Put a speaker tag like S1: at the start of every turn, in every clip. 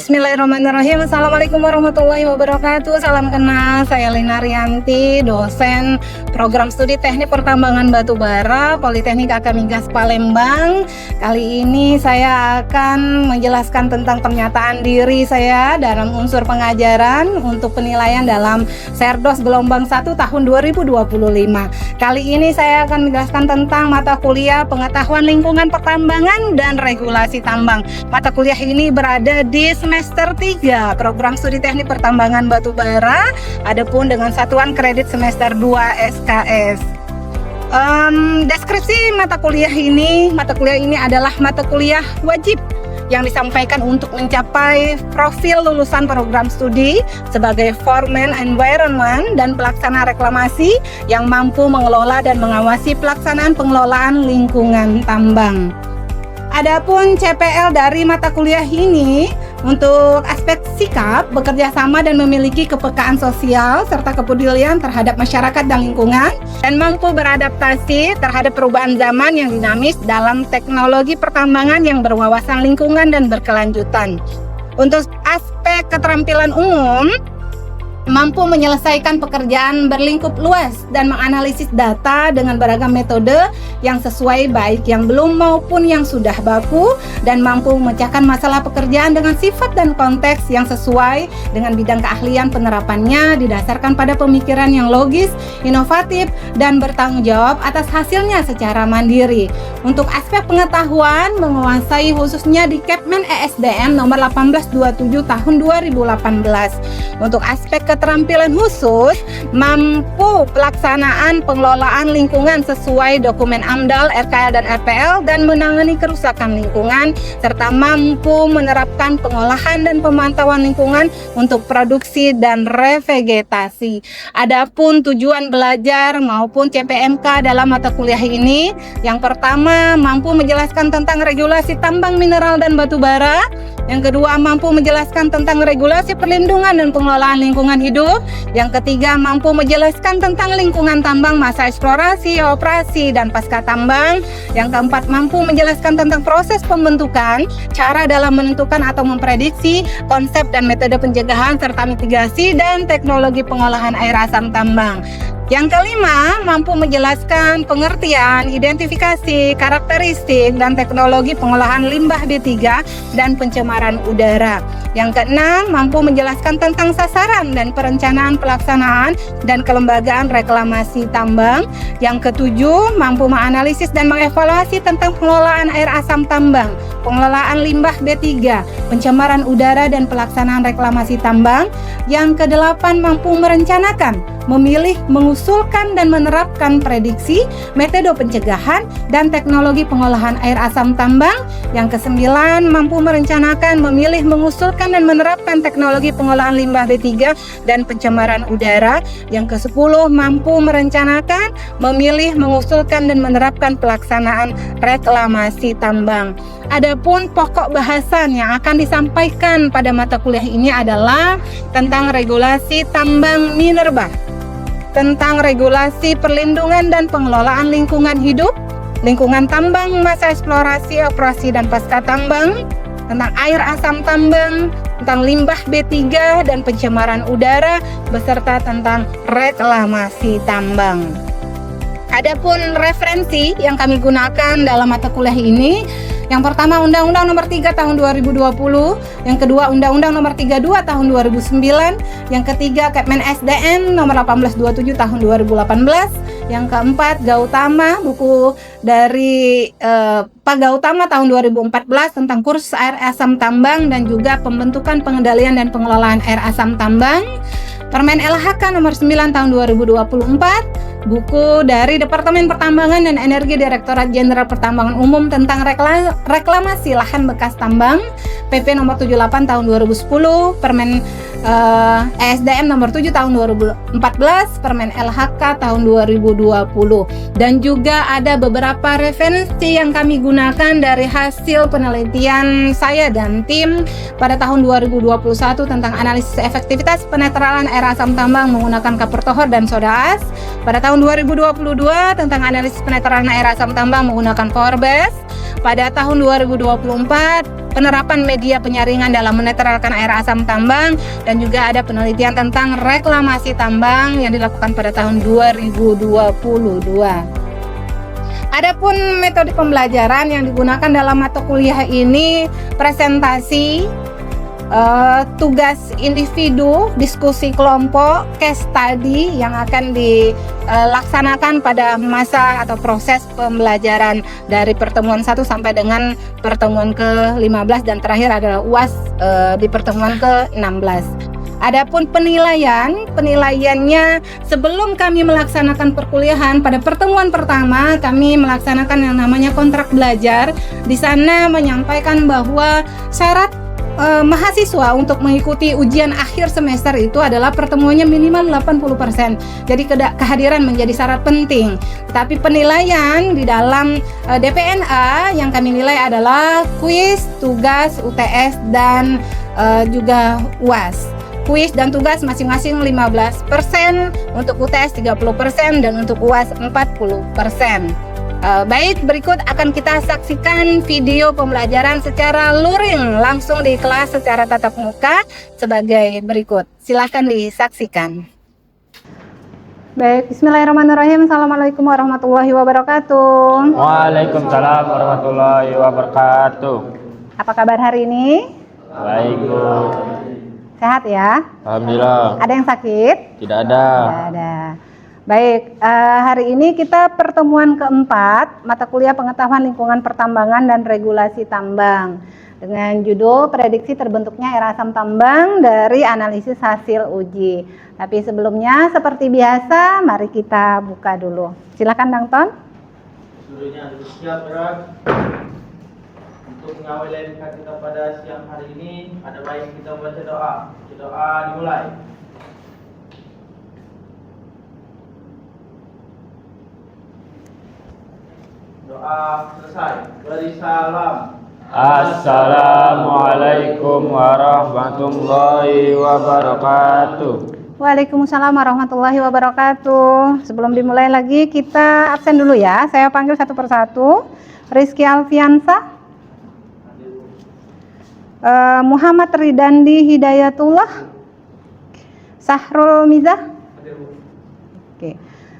S1: Bismillahirrahmanirrahim. Assalamualaikum warahmatullahi wabarakatuh. Salam kenal, saya Lina Rianti, dosen program studi teknik pertambangan batubara Politeknik AK Migas Palembang. Kali ini saya akan menjelaskan tentang pernyataan diri saya dalam unsur pengajaran untuk penilaian dalam Serdos gelombang 1 tahun 2025. Kali ini saya akan menjelaskan tentang mata kuliah pengetahuan lingkungan pertambangan dan regulasi tambang. Mata kuliah ini berada di semester 3 program studi teknik pertambangan batubara, adapun dengan satuan kredit semester 2 SKS. Deskripsi mata kuliah ini adalah mata kuliah wajib yang disampaikan untuk mencapai profil lulusan program studi sebagai foreman environment dan pelaksana reklamasi yang mampu mengelola dan mengawasi pelaksanaan pengelolaan lingkungan tambang. Adapun CPL dari mata kuliah ini untuk aspek sikap, bekerja sama dan memiliki kepekaan sosial serta kepedulian terhadap masyarakat dan lingkungan, dan mampu beradaptasi terhadap perubahan zaman yang dinamis dalam teknologi pertambangan yang berwawasan lingkungan dan berkelanjutan. Untuk aspek keterampilan umum, mampu menyelesaikan pekerjaan berlingkup luas dan menganalisis data dengan beragam metode yang sesuai baik yang belum maupun yang sudah baku, dan mampu memecahkan masalah pekerjaan dengan sifat dan konteks yang sesuai dengan bidang keahlian penerapannya didasarkan pada pemikiran yang logis, inovatif, dan bertanggung jawab atas hasilnya secara mandiri. Untuk aspek pengetahuan menguasai khususnya di Kepmen ESDM nomor 1827 tahun 2018. Untuk aspek keterampilan khusus, mampu pelaksanaan pengelolaan lingkungan sesuai dokumen AMDAL, RKL, dan RPL, dan menangani kerusakan lingkungan, serta mampu menerapkan pengolahan dan pemantauan lingkungan untuk produksi dan revegetasi. Adapun tujuan belajar maupun CPMK dalam mata kuliah ini, yang pertama mampu menjelaskan tentang regulasi tambang mineral dan batubara. Yang kedua, mampu menjelaskan tentang regulasi perlindungan dan pengelolaan lingkungan hidup. Yang ketiga, mampu menjelaskan tentang lingkungan tambang masa eksplorasi, operasi, dan pasca tambang. Yang keempat, mampu menjelaskan tentang proses pembentukan, cara dalam menentukan atau memprediksi, konsep dan metode pencegahan serta mitigasi, dan teknologi pengolahan air asam tambang. Yang kelima, mampu menjelaskan pengertian, identifikasi, karakteristik, dan teknologi pengolahan limbah B3 dan pencemaran udara. Yang keenam, mampu menjelaskan tentang sasaran dan perencanaan pelaksanaan dan kelembagaan reklamasi tambang. Yang ketujuh, mampu menganalisis dan mengevaluasi tentang pengelolaan air asam tambang, pengelolaan limbah B3, pencemaran udara, dan pelaksanaan reklamasi tambang. Yang kedelapan, mampu merencanakan, memilih, mengusulkan, dan menerapkan prediksi, metode pencegahan, dan teknologi pengolahan air asam tambang. Yang kesembilan, mampu merencanakan, memilih, mengusulkan, dan menerapkan teknologi pengolahan limbah B3 dan pencemaran udara. Yang kesepuluh, mampu merencanakan, memilih, mengusulkan, dan menerapkan pelaksanaan reklamasi tambang. Adapun pokok bahasan yang akan disampaikan pada mata kuliah ini adalah tentang regulasi tambang minerba, tentang regulasi perlindungan dan pengelolaan lingkungan hidup, lingkungan tambang masa eksplorasi, operasi, dan pasca tambang, tentang air asam tambang, tentang limbah B3 dan pencemaran udara, beserta tentang reklamasi tambang. Adapun referensi yang kami gunakan dalam mata kuliah ini, yang pertama Undang-Undang Nomor 3 Tahun 2020, yang kedua Undang-Undang Nomor 32 Tahun 2009, yang ketiga Kepmen SDM Nomor 1827 Tahun 2018, yang keempat Gautama, buku dari Pak Gautama tahun 2014 tentang kursus air asam tambang dan juga pembentukan, pengendalian, dan pengelolaan air asam tambang. Permen LHK nomor 9 tahun 2024, buku dari Departemen Pertambangan dan Energi Direktorat Jenderal Pertambangan Umum tentang reklamasi lahan bekas tambang, PP nomor 78 tahun 2010, Permen ESDM nomor 7 tahun 2014, Permen LHK tahun 2020. Dan juga ada beberapa referensi yang kami gunakan dari hasil penelitian saya dan tim pada tahun 2021 tentang analisis efektivitas penetralan air asam tambang menggunakan kapur tohor dan soda as. Pada tahun 2022 tentang analisis penetralan air asam tambang menggunakan power base. Pada tahun 2024 penerapan media penyaringan dalam menetralkan air asam tambang, dan juga ada penelitian tentang reklamasi tambang yang dilakukan pada tahun 2022. Adapun metode pembelajaran yang digunakan dalam mata kuliah ini presentasi, tugas individu, diskusi kelompok, case study yang akan dilaksanakan pada masa atau proses pembelajaran dari pertemuan 1 sampai dengan pertemuan ke-15, dan terakhir adalah UAS di pertemuan ke-16. Adapun penilaiannya sebelum kami melaksanakan perkuliahan, pada pertemuan pertama kami melaksanakan yang namanya kontrak belajar. Di sana menyampaikan bahwa syarat mahasiswa untuk mengikuti ujian akhir semester itu adalah pertemuannya minimal 80%. Jadi kehadiran menjadi syarat penting. Tetapi penilaian di dalam DPNA yang kami nilai adalah kuis, tugas, UTS, dan juga UAS. Kuis dan tugas masing-masing 15%, untuk UTS 30%, dan untuk UAS 40%. Baik, berikut akan kita saksikan video pembelajaran secara luring langsung di kelas secara tatap muka sebagai berikut. Silahkan disaksikan. Baik, bismillahirrahmanirrahim. Assalamualaikum warahmatullahi wabarakatuh.
S2: Waalaikumsalam warahmatullahi wabarakatuh.
S1: Apa kabar hari ini?
S2: Baik, Bu.
S1: Sehat ya?
S2: Alhamdulillah.
S1: Ada yang sakit?
S2: Tidak ada.
S1: Tidak ada. Baik, hari ini kita pertemuan keempat mata kuliah pengetahuan lingkungan pertambangan dan regulasi tambang dengan judul prediksi terbentuknya air asam tambang dari analisis hasil uji. Tapi sebelumnya seperti biasa, mari kita buka dulu. Silakan Dang Ton.
S3: Seluruhnya siap gerak. Untuk mengawali kita pada siang hari ini, ada baik kita membaca doa. Doa dimulai. Doa selesai. Beri salam.
S2: Assalamualaikum warahmatullahi wabarakatuh.
S1: Waalaikumsalam warahmatullahi wabarakatuh. Sebelum dimulai lagi, kita absen dulu ya. Saya panggil satu persatu. Rizky Alfiansa, Muhammad Ridandi Hidayatullah, Sahrul Mizah, oke.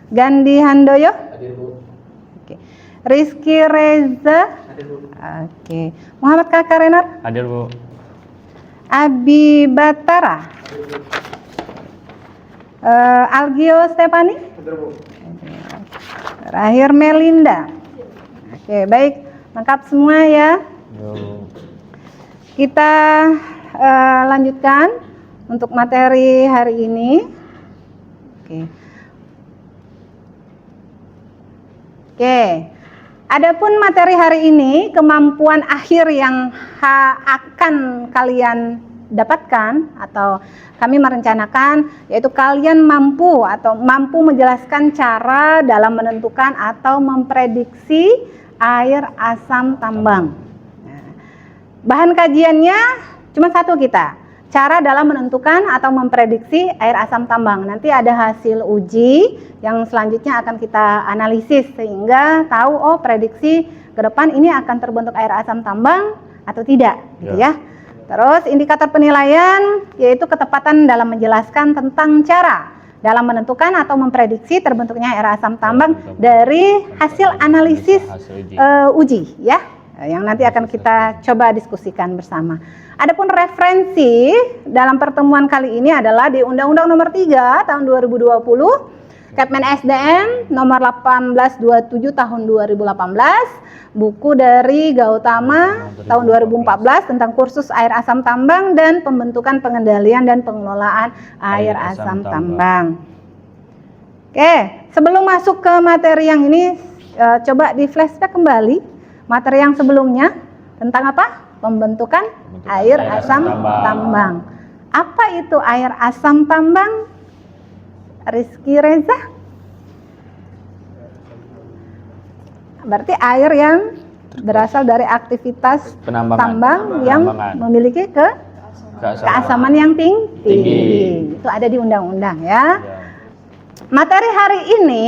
S1: Gandhi Handoyo, oke. Rizky Reza, oke. Muhammad Kakak Renar,
S2: Hadir, Bu.
S1: Abi Batara, Algio Stefani, terakhir Melinda. Oke, baik, lengkap semua ya.
S2: Yo.
S1: Kita lanjutkan untuk materi hari ini. Oke. Adapun materi hari ini, kemampuan akhir yang akan kalian dapatkan atau kami merencanakan, yaitu kalian mampu menjelaskan cara dalam menentukan atau memprediksi air asam tambang. Bahan kajiannya cuma satu kita, cara dalam menentukan atau memprediksi air asam tambang. Nanti ada hasil uji yang selanjutnya akan kita analisis sehingga tahu prediksi ke depan ini akan terbentuk air asam tambang atau tidak, gitu ya. Terus indikator penilaian yaitu ketepatan dalam menjelaskan tentang cara dalam menentukan atau memprediksi terbentuknya air asam tambang dari hasil analisis uji ya. Yang nanti akan kita coba diskusikan bersama. Adapun referensi dalam pertemuan kali ini adalah di Undang-Undang Nomor 3 Tahun 2020, Kepmen SDM Nomor 1827 Tahun 2018, buku dari Gautama tahun 2014 tentang kursus air asam tambang dan pembentukan pengendalian dan pengelolaan air asam tambang. Oke, sebelum masuk ke materi yang ini, coba di flashback kembali. Materi yang sebelumnya tentang apa? Pembentukan air asam tambang. Apa itu air asam tambang? Rizky Reza? Berarti air yang berasal dari aktivitas tambang yang memiliki keasaman yang tinggi. Itu ada di undang-undang ya. Materi hari ini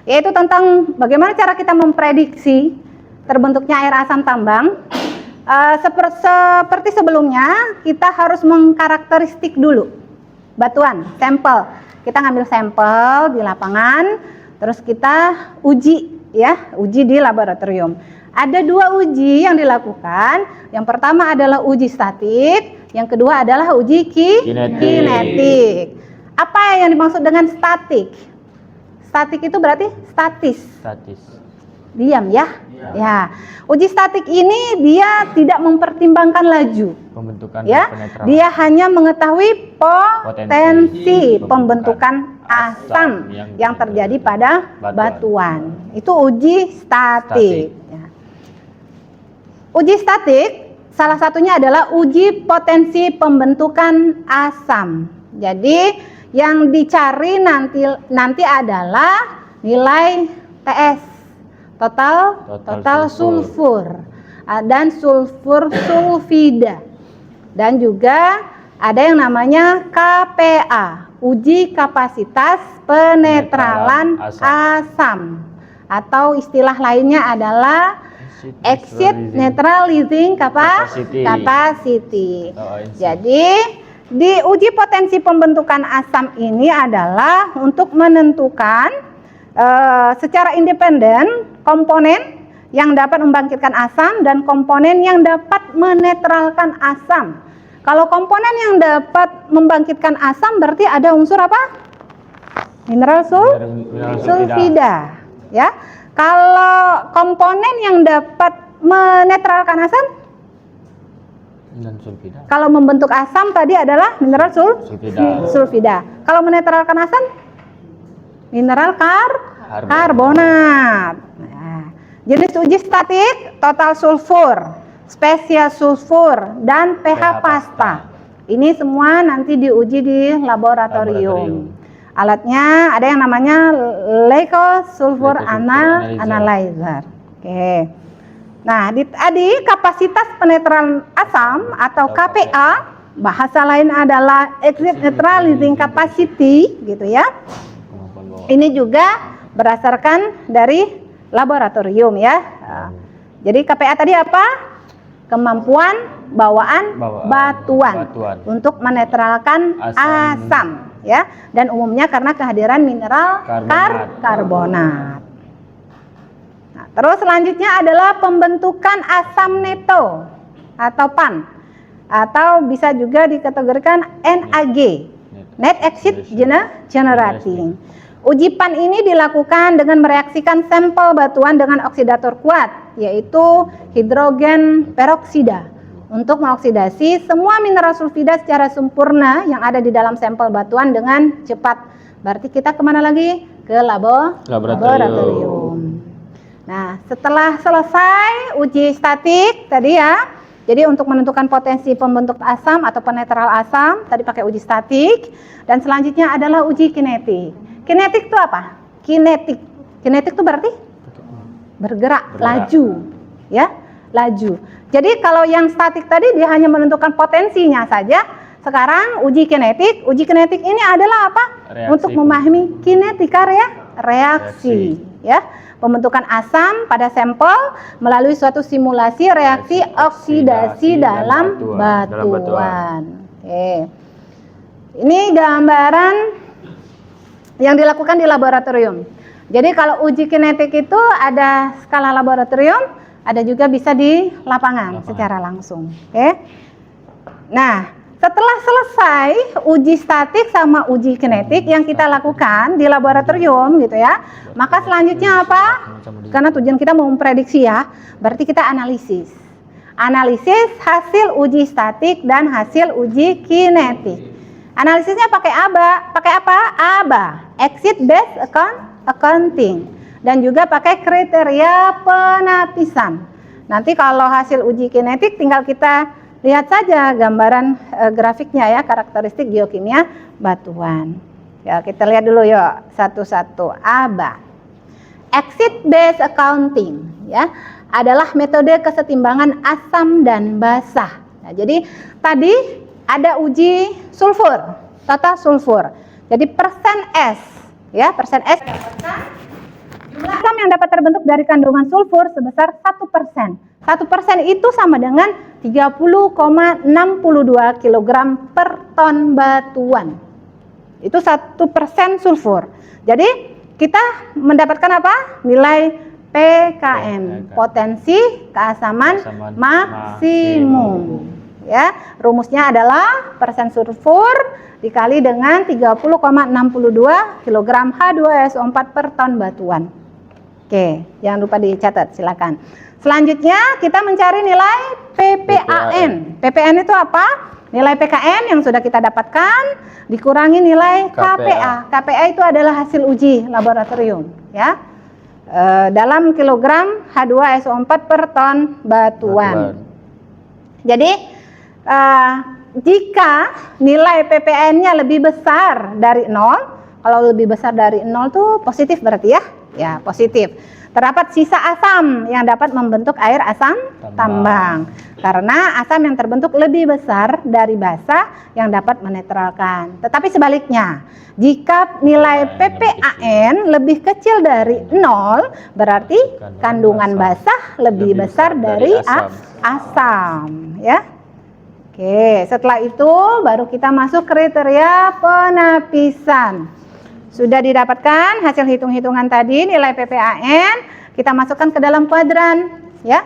S1: yaitu tentang bagaimana cara kita memprediksi terbentuknya air asam tambang. Seperti sebelumnya, kita harus mengkarakteristik dulu batuan, sampel. Kita ngambil sampel di lapangan, terus kita uji ya, uji di laboratorium. Ada 2 uji yang dilakukan. Yang pertama adalah uji statik, yang kedua adalah uji kinetik. Apa yang dimaksud dengan statik? Statik itu berarti statis. Diam ya. Ya. Uji statik ini dia tidak mempertimbangkan laju.
S2: Pembentukan
S1: Ya.
S2: penetrasi.
S1: Dia hanya mengetahui potensi pembentukan asam yang terjadi pada batuan. Itu uji statik. Ya. Uji statik salah satunya adalah uji potensi pembentukan asam. Jadi yang dicari nanti adalah nilai TS, total sulfur dan sulfur sulfida, dan juga ada yang namanya KPA, uji kapasitas penetralan asam, atau istilah lainnya adalah exit neutralizing capacity. Jadi di uji potensi pembentukan asam ini adalah untuk menentukan secara independen komponen yang dapat membangkitkan asam dan komponen yang dapat menetralkan asam. Kalau komponen yang dapat membangkitkan asam berarti ada unsur apa? Mineral sulfida. Ya. Kalau komponen yang dapat menetralkan asam?
S2: Dan sulfida.
S1: Kalau membentuk asam tadi adalah mineral sulfida. Kalau menetralkan asam? Mineral karbonat. Nah, jenis uji statik total sulfur, spesial sulfur, dan pH pasta. Ini semua nanti diuji di laboratorium. Alatnya ada yang namanya Leukosulfur Analyzer. Oke. Nah, tadi kapasitas penetralan asam atau KPA, bahasa lain adalah exit neutralizing capacity, gitu ya. Ini juga berdasarkan dari laboratorium ya. Nah, jadi KPA tadi apa? Kemampuan bawaan batuan untuk menetralkan asam ya, dan umumnya karena kehadiran mineral karbonat. Nah, terus selanjutnya adalah pembentukan asam neto atau PAN, atau bisa juga dikategorikan NAG, net exit generating. Uji PAN ini dilakukan dengan mereaksikan sampel batuan dengan oksidator kuat, yaitu hidrogen peroksida, untuk mengoksidasi semua mineral sulfida secara sempurna yang ada di dalam sampel batuan dengan cepat. Berarti kita kemana lagi? Ke laboratorium. Nah, setelah selesai uji statik tadi ya, jadi untuk menentukan potensi pembentuk asam atau penetral asam, tadi pakai uji statik, dan selanjutnya adalah uji kinetik. Kinetik itu apa? Kinetik itu berarti bergerak, laju, ya, laju. Jadi kalau yang statik tadi dia hanya menentukan potensinya saja. Sekarang uji kinetik ini adalah apa? Untuk memahami kinetika reaksi, ya. Pembentukan asam pada sampel melalui suatu simulasi reaksi oksidasi dalam batuan. Oke. Ini gambaran yang dilakukan di laboratorium. Jadi kalau uji kinetik itu ada skala laboratorium, ada juga bisa di lapangan. Secara langsung. Oke. Nah, setelah selesai uji statik sama uji kinetik yang kita lakukan di laboratorium gitu ya, maka selanjutnya apa? Karena tujuan kita mau memprediksi ya, berarti kita analisis. Analisis hasil uji statik dan hasil uji kinetik. Analisisnya pakai apa? ABA, exit based accounting, dan juga pakai kriteria penapisan. Nanti kalau hasil uji kinetik tinggal kita lihat saja gambaran grafiknya ya, karakteristik geokimia batuan. Ya, kita lihat dulu yuk satu-satu. ABA, exit based accounting ya, adalah metode kesetimbangan asam dan basah. Nah, jadi tadi ada uji sulfur, total sulfur. Jadi persen S, ya, persen S dapatkan Asam yang dapat terbentuk dari kandungan sulfur sebesar 1%. 1% itu sama dengan 30,62 kg per ton batuan. Itu 1% sulfur. Jadi kita mendapatkan apa? Nilai PKM, potensi keasaman maksimum. Ya, rumusnya adalah persen sulfur dikali dengan 30,62 kg H2SO4 per ton batuan. Oke, jangan lupa dicatat, silakan. Selanjutnya kita mencari nilai PPAN. PPAN itu apa? Nilai PKM yang sudah kita dapatkan dikurangi nilai KPA. KPA itu adalah hasil uji laboratorium, ya. Dalam kilogram H2SO4 per ton batuan. Jadi jika nilai PPAN-nya lebih besar dari 0, kalau lebih besar dari 0 tuh positif berarti ya. Ya, positif. Terdapat sisa asam yang dapat membentuk air asam tambang. Karena asam yang terbentuk lebih besar dari basa yang dapat menetralkan. Tetapi sebaliknya, jika nilai PPAN lebih kecil dari 0, berarti kandungan basah lebih besar dari asam, ya. Oke, setelah itu baru kita masuk kriteria penapisan. Sudah didapatkan hasil hitung-hitungan tadi, nilai PPAN, kita masukkan ke dalam kuadran, ya.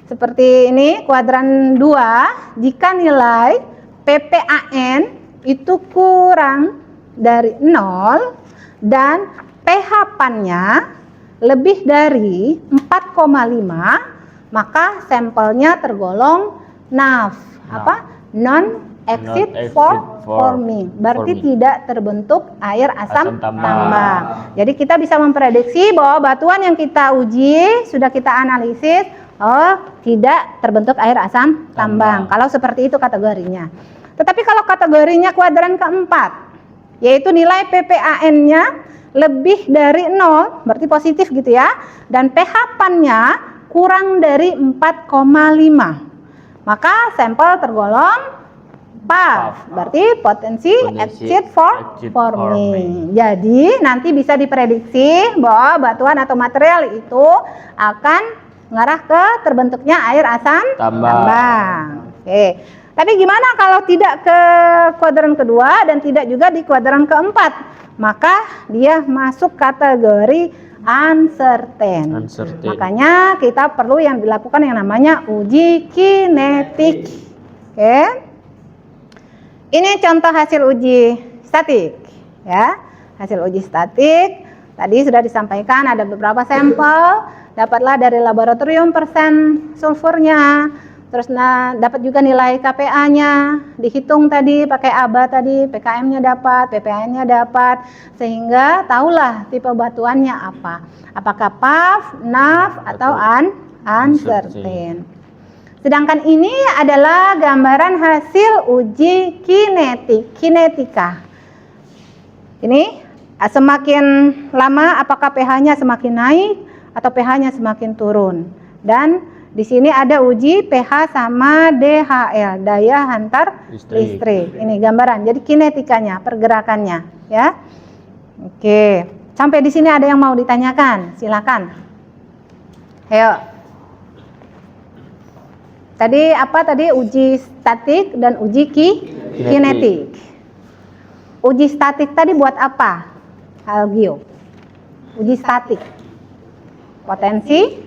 S1: Seperti ini, kuadran 2, jika nilai PPAN itu kurang dari 0 dan pH-nya lebih dari 4,5, maka sampelnya tergolong NAF. Apa? Non-exit forming. Berarti tidak terbentuk air asam tambang. Jadi kita bisa memprediksi bahwa batuan yang kita uji, sudah kita analisis, tidak terbentuk air asam tambang. Kalau seperti itu kategorinya. Tetapi kalau kategorinya kuadran keempat, yaitu nilai PPAN-nya lebih dari 0, berarti positif gitu ya, dan pH-nya kurang dari 4,5, maka sampel tergolong PAF, berarti potensi exit forming. Jadi nanti bisa diprediksi bahwa batuan atau material itu akan mengarah ke terbentuknya air asam tambang. Oke. Tapi gimana kalau tidak ke kuadran kedua dan tidak juga di kuadran keempat? Maka dia masuk kategori uncertain. Makanya kita perlu yang dilakukan yang namanya uji kinetik. Oke. Ini contoh hasil uji statik, ya. Hasil uji statik tadi sudah disampaikan ada beberapa sampel, dapatlah dari laboratorium persen sulfurnya, terus dapat juga nilai KPA-nya, dihitung tadi pakai ABA tadi, PKM-nya dapat, PPAN-nya dapat, sehingga tahulah tipe batuannya apa. Apakah PAF, NAF atau uncertain. Sedangkan ini adalah gambaran hasil uji kinetika. Ini semakin lama apakah pH-nya semakin naik atau pH-nya semakin turun. Dan di sini ada uji pH sama DHL, daya hantar listrik. Ini gambaran. Jadi kinetikanya, pergerakannya, ya. Oke. Sampai di sini ada yang mau ditanyakan? Silakan. Ayo. Tadi apa tadi? Uji statik dan uji kinetik. Uji statik tadi buat apa? Algio. Uji statik. Potensi,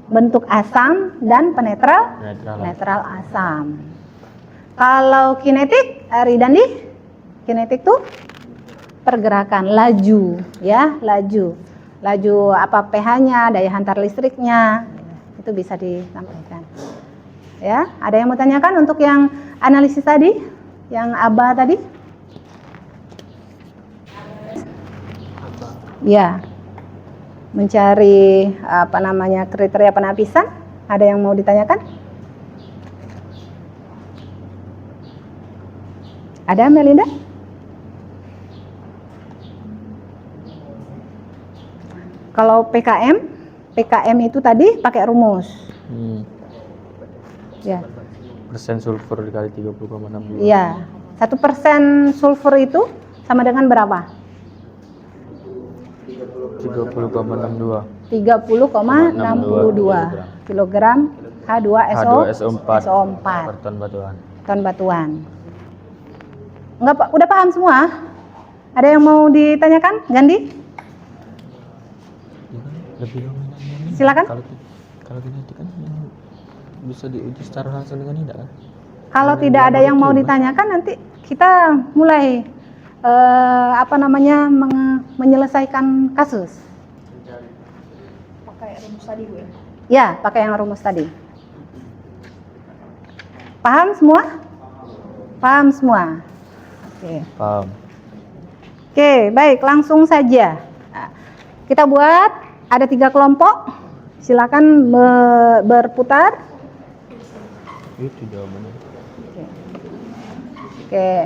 S1: bentuk asam dan penetral asam. Kalau kinetik, Ridandi, kinetik tuh pergerakan, laju, ya, laju apa pH-nya, daya hantar listriknya. Itu bisa disampaikan. Ya, ada yang mau tanyakan untuk yang analisis tadi, yang ABA tadi? Ya, mencari kriteria penapisan. Ada yang mau ditanyakan? Ada, Melinda? Kalau PKM itu tadi pakai rumus. Ya.
S2: Persen sulfur dikali 30,62.
S1: Iya. 1% sulfur itu sama dengan berapa?
S2: 30,62
S1: 30,62 kilogram H2SO4
S2: per ton batuan.
S1: ton batuan. Enggak Pak, udah paham semua? Ada yang mau ditanyakan? Gandhi?
S2: Lebih lama ini.
S1: Silakan.
S2: Kalau genetik kan yang bisa diuji secara langsung dengan tidak kan?
S1: Kalau tidak ada yang mau ditanyakan, nanti kita mulai menyelesaikan kasus.
S4: Pakai rumus tadi Bu ya.
S1: Ya, pakai yang rumus tadi. Paham semua? Paham semua? Oke.
S2: Paham.
S1: Oke, baik, langsung saja. Nah, kita buat ada 3 kelompok. Silakan berputar.
S2: Itu jawabannya.
S1: Oke,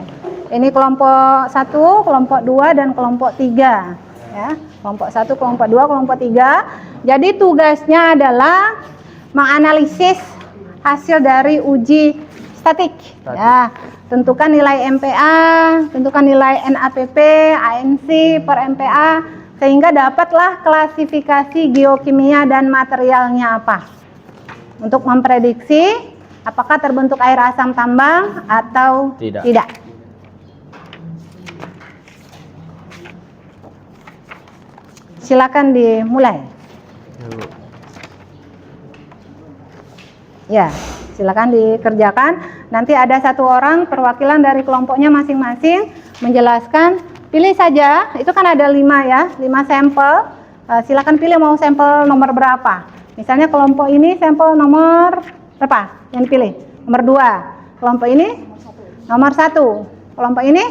S1: ini kelompok 1, kelompok 2, dan kelompok 3. Ya, kelompok 1, kelompok 2, kelompok 3. Jadi tugasnya adalah menganalisis hasil dari uji statik. Ya, tentukan nilai MPa, tentukan nilai NAPP, ANC per MPa, sehingga dapatlah klasifikasi geokimia dan materialnya apa. Untuk memprediksi apakah terbentuk air asam tambang atau tidak. Silakan dimulai. Ya, silakan dikerjakan. Nanti ada 1 orang perwakilan dari kelompoknya masing-masing menjelaskan. Pilih saja, itu kan ada 5 ya, 5 sampel. Silakan pilih mau sampel nomor berapa. Misalnya kelompok ini sampel nomor berapa yang dipilih? Nomor 2. Kelompok ini nomor 1. Kelompok ini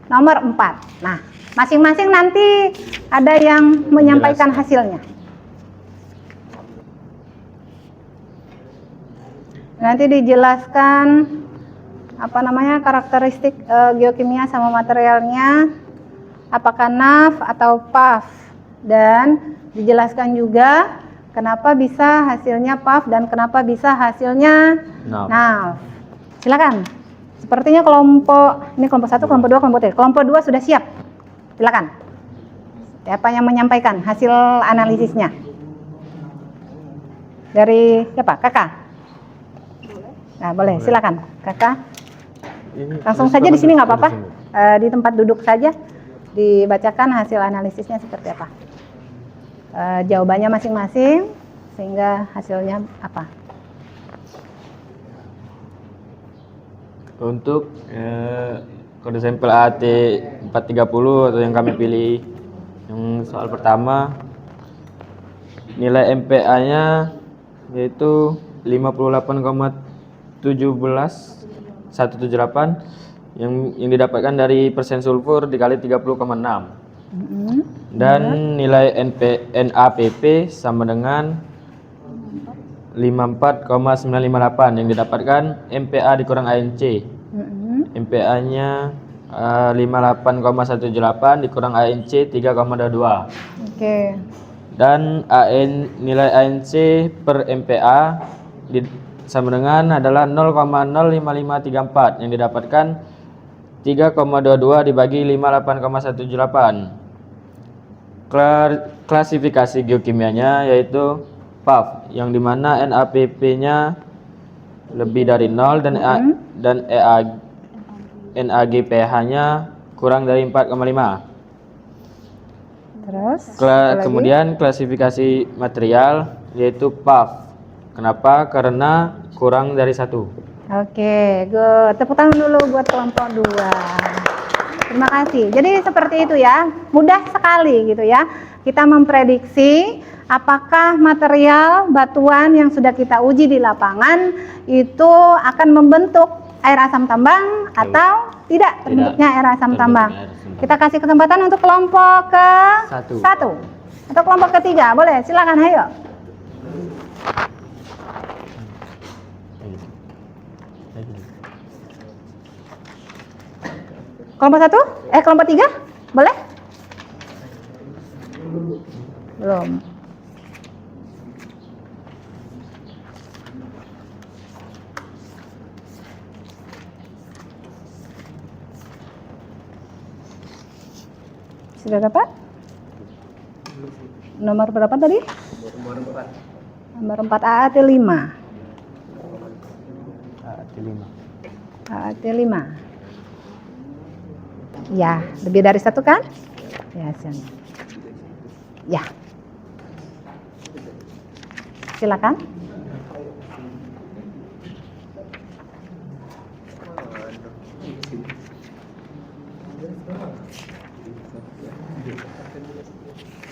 S1: nomor 4. Nah, masing-masing nanti ada yang menyampaikan hasilnya. Nanti dijelaskan karakteristik geokimia sama materialnya, apakah NAF atau PAF, dan dijelaskan juga kenapa bisa hasilnya PAF dan kenapa bisa hasilnya NAF. Silakan. Sepertinya kelompok 1, kelompok 2, kelompok 3. Kelompok 2 sudah siap. Silakan. Siapa yang menyampaikan hasil analisisnya? Dari siapa? Kakak? Nah, boleh. Silakan. Kakak. Langsung saja di sini nggak apa-apa. Di tempat duduk saja dibacakan hasil analisisnya seperti apa. Jawabannya masing-masing sehingga hasilnya apa.
S2: Untuk kode sampel AT 430 atau yang kami pilih yang soal pertama, nilai MPa-nya yaitu 58,17178 yang didapatkan dari persen sulfur dikali 30,6. Dan nilai NAPP sama dengan 54,958 yang didapatkan MPa dikurang ANC. MPa-nya 58,178 dikurang ANC 3,22.
S1: Oke.
S2: Dan nilai ANC per MPa sama dengan adalah 0,05534 yang didapatkan 3,22 dibagi 58,178. Klasifikasi geokimianya yaitu PAF, yang dimana NAPP-nya lebih dari 0 dan NAGPH-nya kurang dari 4,5.
S1: Terus
S2: Kemudian klasifikasi material yaitu PAF. Kenapa? Karena kurang dari 1.
S1: Oke, good. Tepuk tangan dulu buat kelompok 2. Terima kasih. Jadi seperti itu ya, mudah sekali gitu ya. Kita memprediksi apakah material batuan yang sudah kita uji di lapangan itu akan membentuk air asam tambang atau tidak terbentuknya air asam tambang. Kita kasih kesempatan untuk kelompok ke-1 atau kelompok ke-3. Boleh, silakan, ayo. Kelompok 1? Kelompok 3? Boleh? Belum. Sudah dapat? Nomor berapa tadi? Nomor 4 AAT 5. AAT 5. Ya, lebih dari 1 kan? Ya, hasilnya. Ya. Silakan.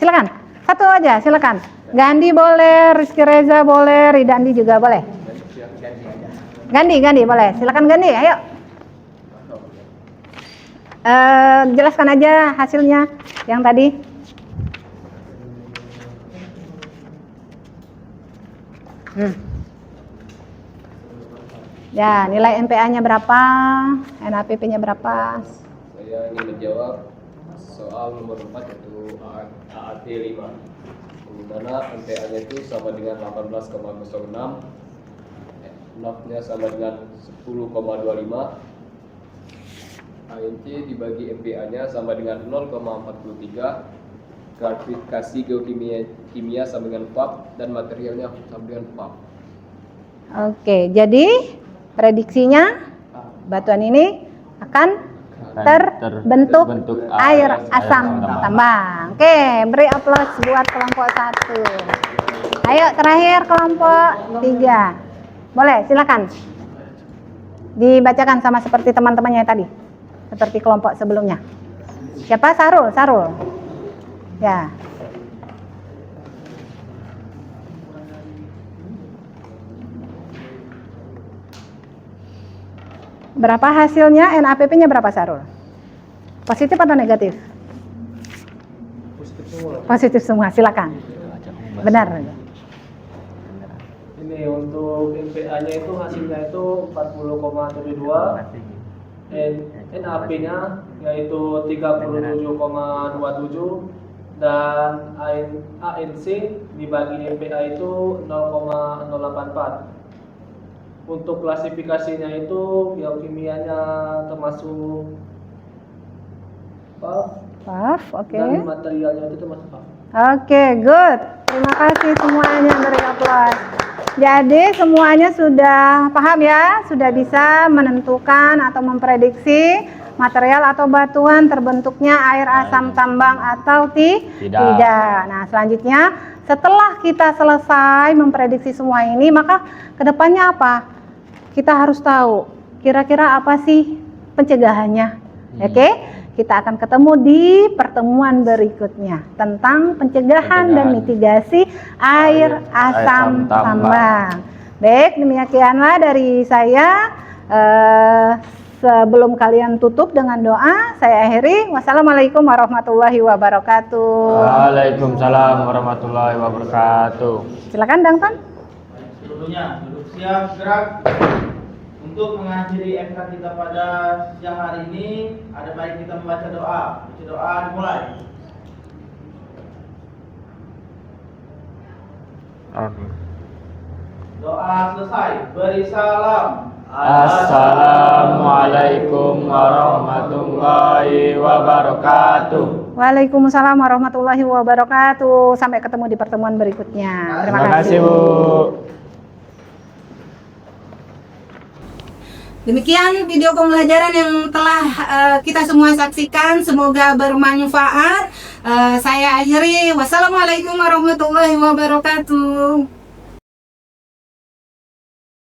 S1: Silakan. Satu aja, silakan. Gandhi boleh, Rizky Reza boleh, Ridandi juga boleh. Gandhi boleh. Silakan Gandhi, ayo. Jelaskan aja hasilnya yang tadi. Ya, nilai MPA-nya berapa? NAPP-nya berapa?
S4: Saya ingin menjawab soal nomor 4 yaitu AAT 5, di mana MPA-nya itu sama dengan 18,06, NAP-nya sama dengan 10,25, ANC dibagi MPA-nya sama dengan 0,43, klasifikasi geokimia sama dengan FAB, dan materialnya sama dengan FAB.
S1: Oke, jadi prediksinya batuan ini akan terbentuk air asam tambang. Oke, beri aplaus buat kelompok 1. Ayo terakhir kelompok 3. Boleh, silakan. Dibacakan sama seperti teman-temannya tadi. Seperti kelompok sebelumnya. Siapa? Sarul. Ya. Berapa hasilnya? NAPP-nya berapa, Sarul? Positif atau negatif? Positif semua, silakan. Benar.
S5: Ini untuk MPA-nya itu hasilnya itu 40,72, NAP-nya yaitu 37,27, dan ANC dibagi MPA itu 0,084. Untuk klasifikasinya itu geokimianya termasuk
S1: PAF, oke.
S5: Dan materialnya itu termasuk PAF.
S1: Oke, good. Terima kasih semuanya, beri aplaus. Jadi semuanya sudah paham ya, sudah bisa menentukan atau memprediksi material atau batuan terbentuknya air asam tambang atau tidak. Nah, selanjutnya setelah kita selesai memprediksi semua ini, maka kedepannya apa? Kita harus tahu kira-kira apa sih pencegahannya. Oke? Kita akan ketemu di pertemuan berikutnya tentang pencegahan dan mitigasi air asam tambang. Baik, demikianlah dari saya. Sebelum kalian tutup dengan doa, saya akhiri. Wassalamualaikum warahmatullahi wabarakatuh.
S2: Waalaikumsalam warahmatullahi wabarakatuh.
S1: Silakan Dangton.
S3: Seluruhnya duduk siap, gerak. Untuk mengakhiri MK kita pada siang hari ini, ada baik kita membaca doa. Baca doa dimulai. Doa selesai. Beri salam.
S2: Assalamualaikum warahmatullahi wabarakatuh.
S1: Waalaikumsalam warahmatullahi wabarakatuh. Sampai ketemu di pertemuan berikutnya. Terima kasih,
S2: Bu.
S1: Demikian video pembelajaran yang telah kita semua saksikan. Semoga bermanfaat. Saya akhiri. Wassalamualaikum warahmatullahi wabarakatuh.